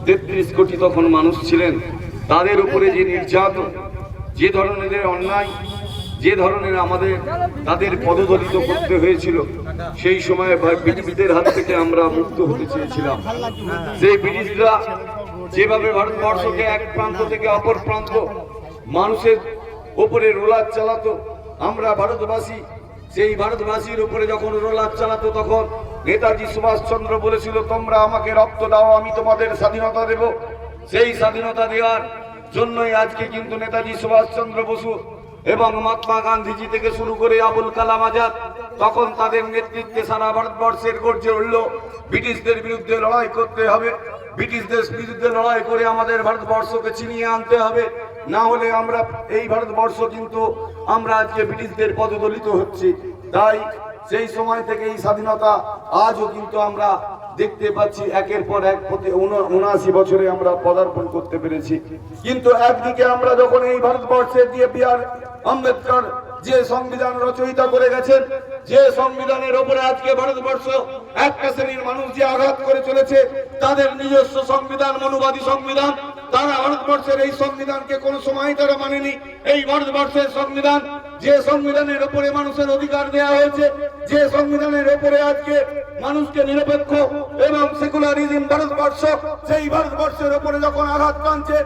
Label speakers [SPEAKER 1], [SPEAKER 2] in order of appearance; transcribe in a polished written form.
[SPEAKER 1] 33 কোটি তখন মানুষ ছিলেন, তাদের উপরে যে নির্যাতন, যে ধরনের অন্যায়, যে ধরনের আমাদের তাদের পদদলিত করতে হয়েছিল, সেই সময় ব্রিটিশদের হাত থেকে আমরা মুক্ত হতে চেয়েছিলাম। সেই ব্রিটিশরা যেভাবে ভারতবর্ষকে এক প্রান্ত থেকে অপর প্রান্ত মানুষের উপরে রোলার চালাতো, আমরা ভারতবাসী সেই ভারতবাসীর উপরে যখন রোলার চালাতো, তখন নেতাজি সুভাষচন্দ্র বলেছিল, তোমরা আমাকে রক্ত দাও, আমি তোমাদের স্বাধীনতা দেব। সেই স্বাধীনতা দেওয়ার জন্যই আজকে কিন্তু নেতাজি সুভাষচন্দ্র বসু এবং মহাত্মা গান্ধীজি থেকে শুরু করে আবুল কালাম আজাদ, তখন তাদের নেতৃত্বে সারা ভারতবর্ষের গর্জে উঠল, ব্রিটিশদের বিরুদ্ধে লড়াই করতে হবে, ব্রিটিশদের বিরুদ্ধে লড়াই করে আমাদের ভারতবর্ষকে ছিনিয়ে আনতে হবে, না হলে আমরা এই ভারতবর্ষ কিন্তু আমরা আজকে ব্রিটিশদের পদদলিত হচ্ছি। তাই সেই সময় থেকে এই স্বাধীনতা আজও কিন্তু আমরা দেখতে পাচ্ছি, একের পর এক 79 বছরে আমরা পদার্পণ করতে পেরেছি। কিন্তু একদিকে আমরা যখন এই ভারতবর্ষে দিয়ে বি.আর. আম্বেদকর যে সংবিধান রচয়িতা করে গেছেন, যে সংবিধানের ওপরে আজকে ভারতবর্ষ একটা শ্রেণীর মানুষ যে আঘাত করে চলেছে, তাদের নিজস্ব সংবিধান, মনুবাদী সংবিধান, তারা ভারতবর্ষের এই সংবিধানকে কোনো সময় তারা মানেনি। এই ভারতবর্ষের সংবিধান, যে সংবিধানের ওপরে মানুষের অধিকার দেওয়া হয়েছে, যে সংবিধানের ওপরে আজকে মানুষকে নিরপেক্ষ এবং সেকুলারিজম ভারতবর্ষ, সেই ভারতবর্ষের ওপরে যখন আঘাত টানছে,